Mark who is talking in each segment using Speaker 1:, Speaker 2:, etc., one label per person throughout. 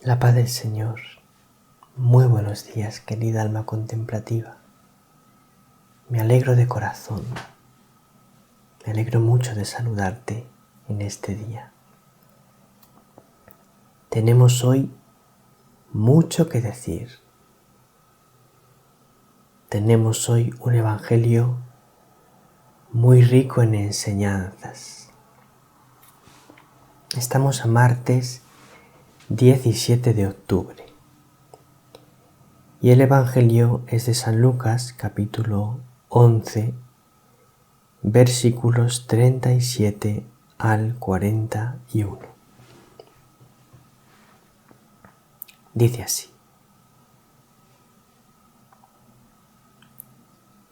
Speaker 1: La paz del Señor. Muy buenos días, querida alma contemplativa. Me alegro de corazón. Me alegro mucho de saludarte en este día. Tenemos hoy mucho que decir. Tenemos hoy un evangelio muy rico en enseñanzas. Estamos a martes 17 de octubre. Y el evangelio es de San Lucas, capítulo 11, versículos 37 al 41. Dice así: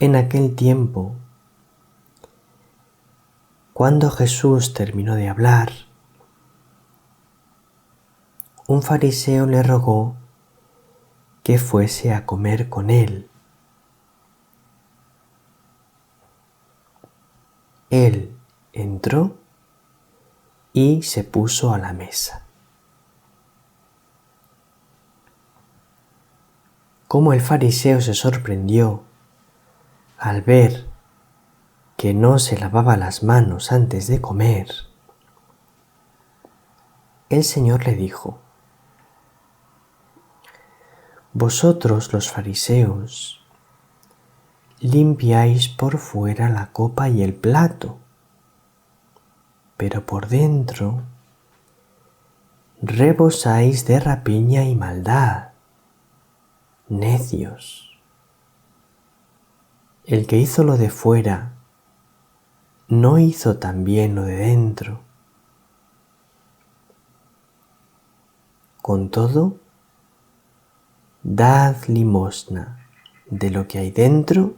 Speaker 1: En aquel tiempo, cuando Jesús terminó de hablar, un fariseo le rogó que fuese a comer con él. Él entró y se puso a la mesa. Como el fariseo se sorprendió al ver que no se lavaba las manos antes de comer, el Señor le dijo: Vosotros los fariseos limpiáis por fuera la copa y el plato, pero por dentro rebosáis de rapiña y maldad. Necios. El que hizo lo de fuera, ¿no hizo también lo de dentro? Con todo, dad limosna de lo que hay dentro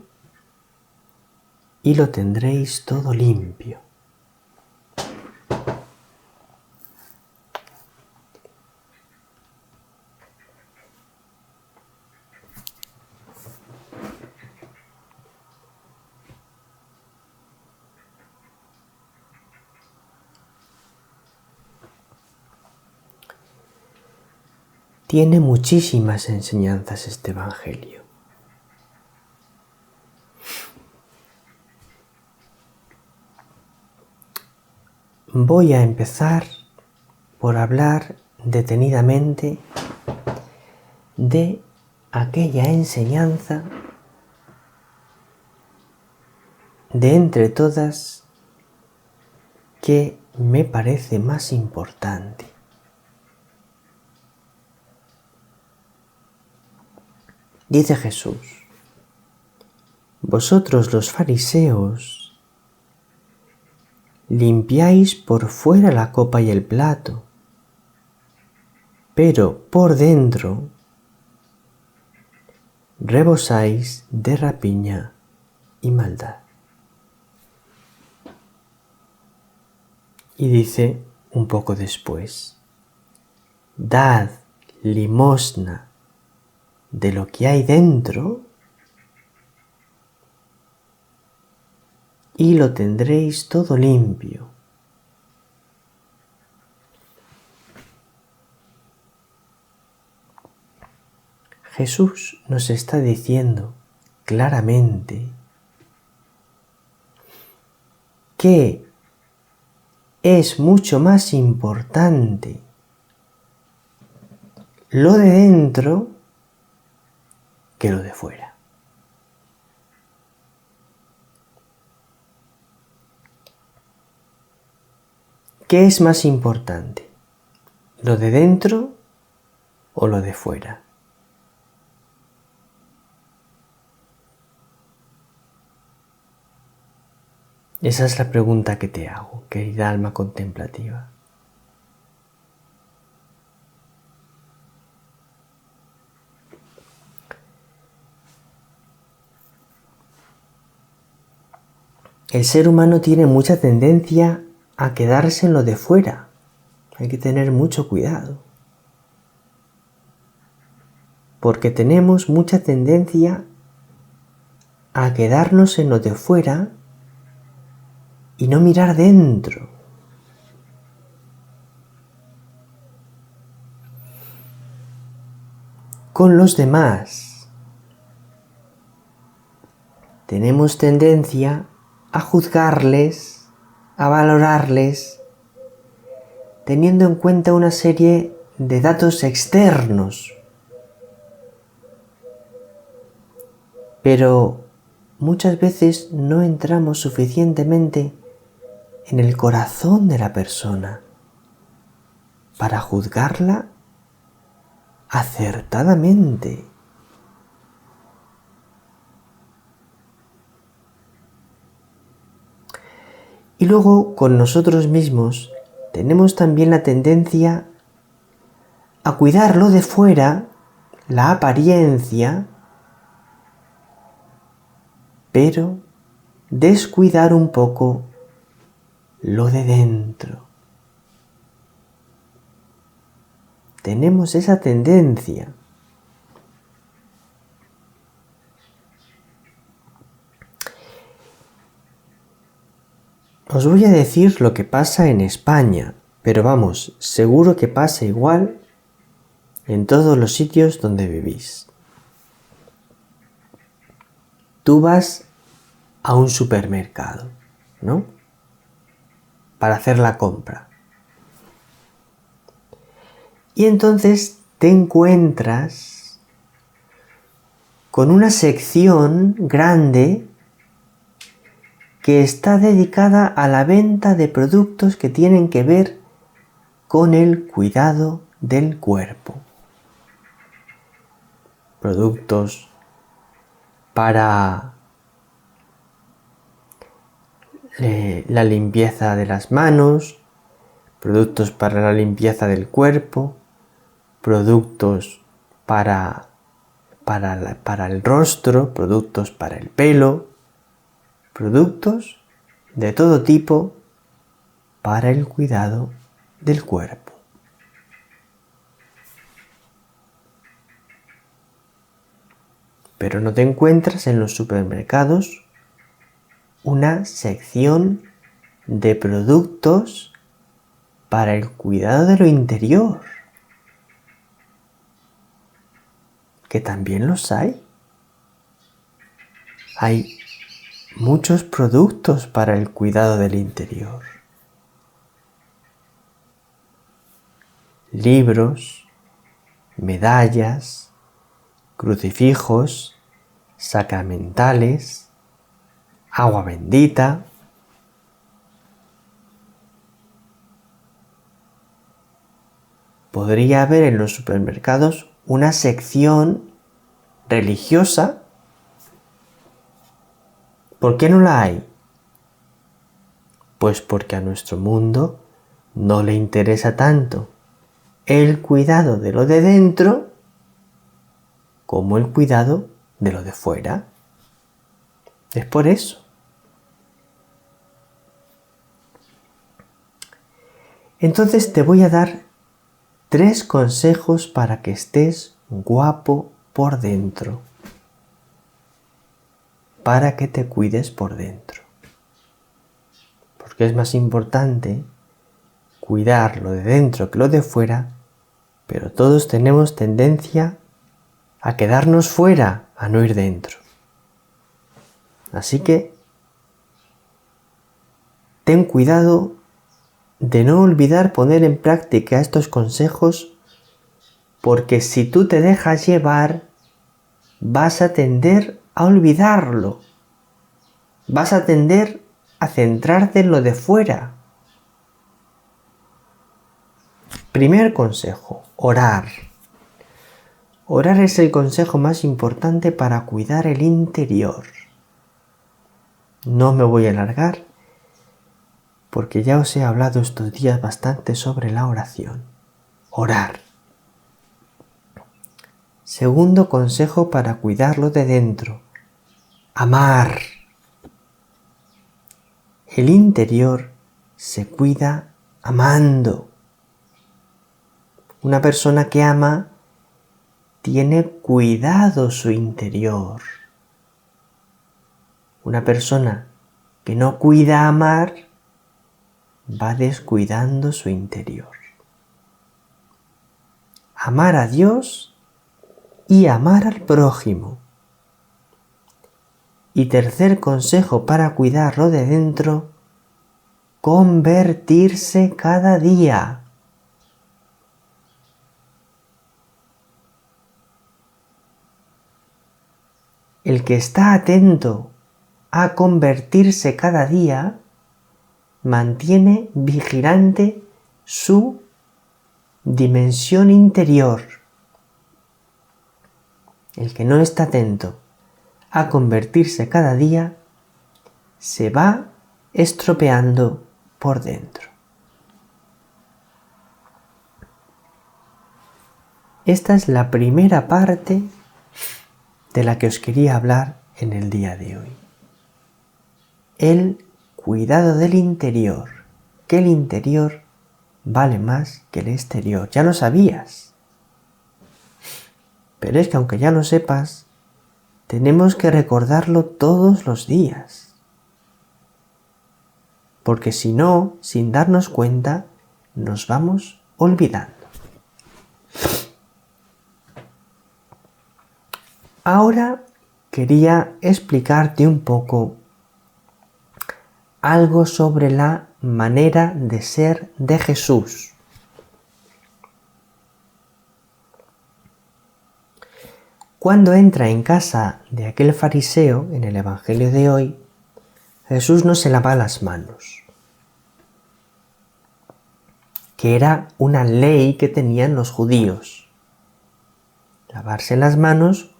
Speaker 1: y lo tendréis todo limpio. Tiene muchísimas enseñanzas este evangelio. Voy a empezar por hablar detenidamente de aquella enseñanza de entre todas que me parece más importante. Dice Jesús: Vosotros los fariseos limpiáis por fuera la copa y el plato, pero por dentro rebosáis de rapiña y maldad. Y dice un poco después: Dad limosna de lo que hay dentro y lo tendréis todo limpio. Jesús nos está diciendo claramente que es mucho más importante lo de dentro que lo de fuera. ¿Qué es más importante? ¿Lo de dentro o lo de fuera? Esa es la pregunta que te hago, querida alma contemplativa. El ser humano tiene mucha tendencia a quedarse en lo de fuera. Hay que tener mucho cuidado. Porque tenemos mucha tendencia a quedarnos en lo de fuera y no mirar dentro. con los demás. Tenemos tendencia a juzgarles, a valorarles, teniendo en cuenta una serie de datos externos. Pero muchas veces no entramos suficientemente en el corazón de la persona para juzgarla acertadamente. Y luego, con nosotros mismos, tenemos también la tendencia a cuidar lo de fuera, la apariencia, pero descuidar un poco lo de dentro. Tenemos esa tendencia. Os voy a decir lo que pasa en España, pero vamos, seguro que pasa igual en todos los sitios donde vivís. Tú vas a un supermercado, ¿no? Para hacer la compra. Y entonces te encuentras con una sección grande que está dedicada a la venta de productos que tienen que ver con el cuidado del cuerpo. Productos para la limpieza de las manos, productos para la limpieza del cuerpo, productos para el rostro, productos para el pelo, productos de todo tipo para el cuidado del cuerpo. Pero no te encuentras en los supermercados una sección de productos para el cuidado de lo interior, que también los hay. Hay muchos productos para el cuidado del interior. Libros, medallas, crucifijos, sacramentales, agua bendita. Podría haber en los supermercados una sección religiosa. ¿Por qué no la hay? Pues porque a nuestro mundo no le interesa tanto el cuidado de lo de dentro como el cuidado de lo de fuera. Es por eso. Entonces te voy a dar 3 consejos para que estés guapo por dentro, para que te cuides por dentro. Porque es más importante cuidar lo de dentro que lo de fuera, pero todos tenemos tendencia a quedarnos fuera, a no ir dentro. Así que ten cuidado de no olvidar poner en práctica estos consejos, porque si tú te dejas llevar, vas a tender a olvidarlo. Vas a tender a centrarte en lo de fuera. Primer consejo, orar. Orar es el consejo más importante para cuidar el interior. No me voy a alargar, porque ya os he hablado estos días bastante sobre la oración. Orar. Segundo consejo para cuidarlo de dentro. Amar. El interior se cuida amando. Una persona que ama tiene cuidado su interior. Una persona que no cuida amar va descuidando su interior. Amar a Dios y amar al prójimo. Y tercer consejo para cuidarlo de dentro, convertirse cada día. El que está atento a convertirse cada día mantiene vigilante su dimensión interior. El que no está atento a convertirse cada día se va estropeando por dentro. Esta es la primera parte de la que os quería hablar en el día de hoy. El cuidado del interior, que el interior vale más que el exterior. Ya lo sabías. Pero es que aunque ya lo sepas, tenemos que recordarlo todos los días. Porque si no, sin darnos cuenta, nos vamos olvidando. Ahora quería explicarte un poco algo sobre la manera de ser de Jesús. Cuando entra en casa de aquel fariseo en el Evangelio de hoy, Jesús no se lava las manos, que era una ley que tenían los judíos. Lavarse las manos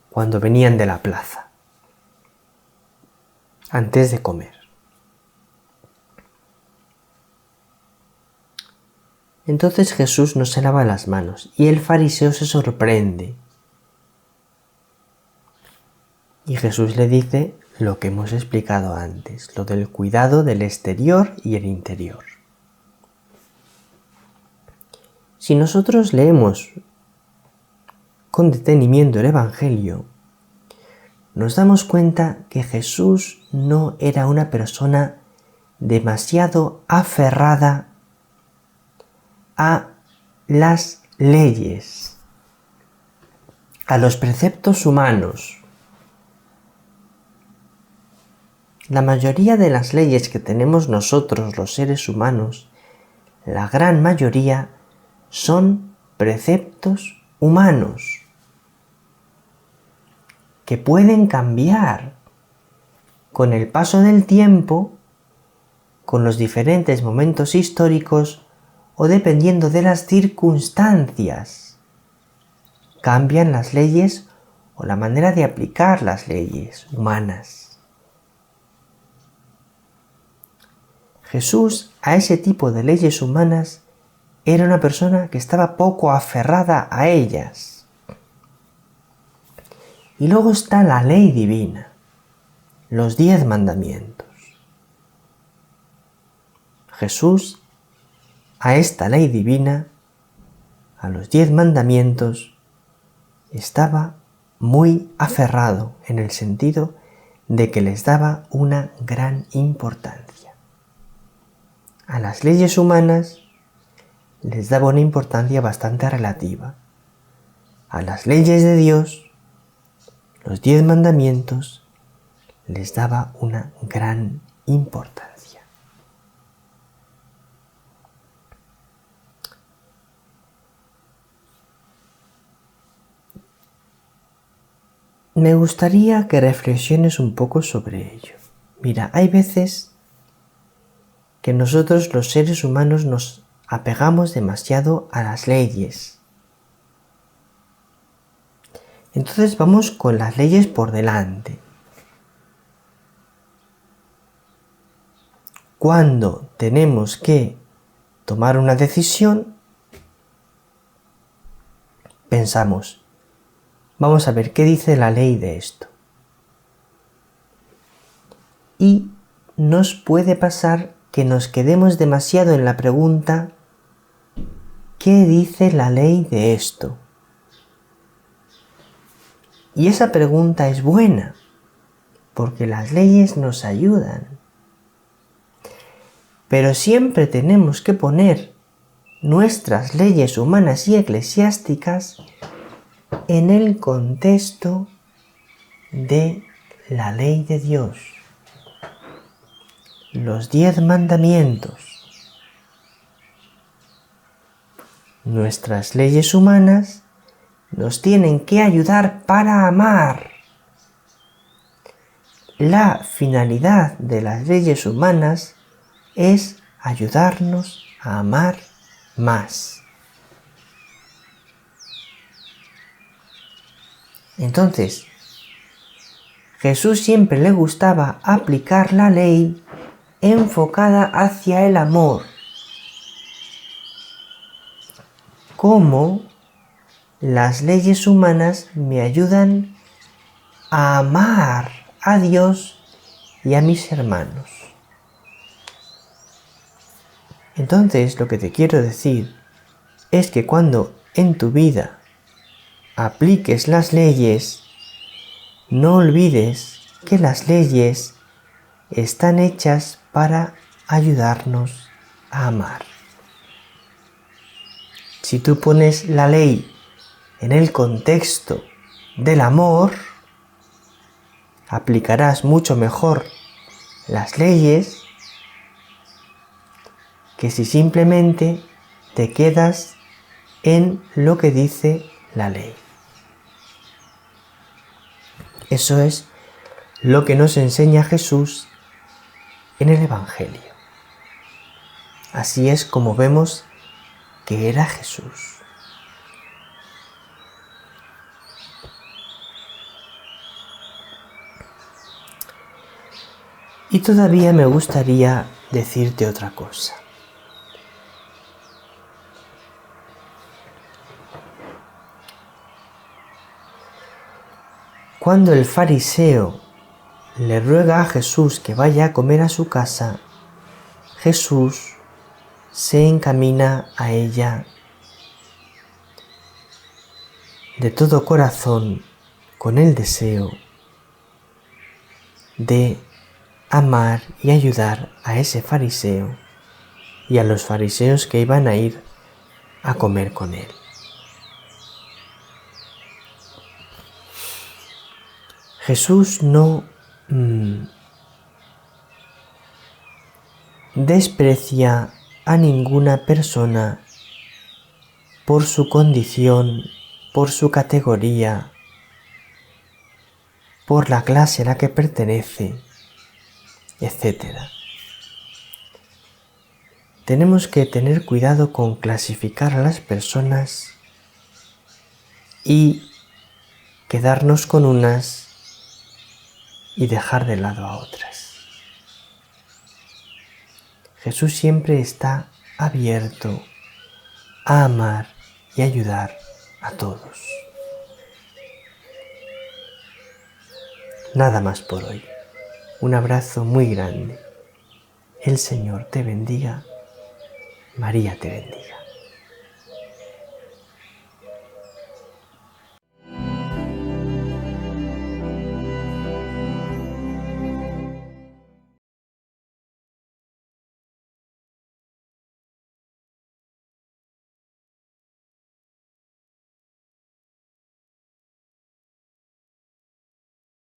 Speaker 1: cuando venían de la plaza, antes de comer. Entonces Jesús no se lava las manos y el fariseo se sorprende. Y Jesús le dice lo que hemos explicado antes, lo del cuidado del exterior y el interior. Si nosotros leemos con detenimiento el Evangelio, nos damos cuenta que Jesús no era una persona demasiado aferrada a las leyes, a los preceptos humanos. La mayoría de las leyes que tenemos nosotros, los seres humanos, la gran mayoría, son preceptos humanos que pueden cambiar con el paso del tiempo, con los diferentes momentos históricos o dependiendo de las circunstancias. Cambian las leyes o la manera de aplicar las leyes humanas. Jesús, a ese tipo de leyes humanas, era una persona que estaba poco aferrada a ellas. Y luego está la ley divina, los 10 mandamientos. Jesús, a esta ley divina, a los 10 mandamientos, estaba muy aferrado en el sentido de que les daba una gran importancia. A las leyes humanas les daba una importancia bastante relativa. A las leyes de Dios, los 10 mandamientos, les daba una gran importancia. Me gustaría que reflexiones un poco sobre ello. Mira, hay veces que nosotros los seres humanos nos apegamos demasiado a las leyes. Entonces vamos con las leyes por delante. Cuando tenemos que tomar una decisión, pensamos, vamos a ver qué dice la ley de esto. Y nos puede pasar que nos quedemos demasiado en la pregunta, ¿qué dice la ley de esto? Y esa pregunta es buena, porque las leyes nos ayudan. Pero siempre tenemos que poner nuestras leyes humanas y eclesiásticas en el contexto de la ley de Dios, los 10 mandamientos. Nuestras leyes humanas nos tienen que ayudar para amar. La finalidad de las leyes humanas es ayudarnos a amar más. Entonces, Jesús siempre le gustaba aplicar la ley enfocada hacia el amor. Cómo las leyes humanas me ayudan a amar a Dios y a mis hermanos. Entonces, lo que te quiero decir es que cuando en tu vida apliques las leyes, no olvides que las leyes están hechas para ayudarnos a amar. Si tú pones la ley en el contexto del amor, aplicarás mucho mejor las leyes que si simplemente te quedas en lo que dice la ley. Eso es lo que nos enseña Jesús en el Evangelio. Así es como vemos que era Jesús. Y todavía me gustaría decirte otra cosa. Cuando el fariseo le ruega a Jesús que vaya a comer a su casa, Jesús se encamina a ella de todo corazón con el deseo de amar y ayudar a ese fariseo y a los fariseos que iban a ir a comer con él. Jesús no desprecia a ninguna persona por su condición, por su categoría, por la clase a la que pertenece, etc. Tenemos que tener cuidado con clasificar a las personas y quedarnos con unas y dejar de lado a otras. Jesús siempre está abierto a amar y ayudar a todos. Nada más por hoy. Un abrazo muy grande. El Señor te bendiga. María te bendiga.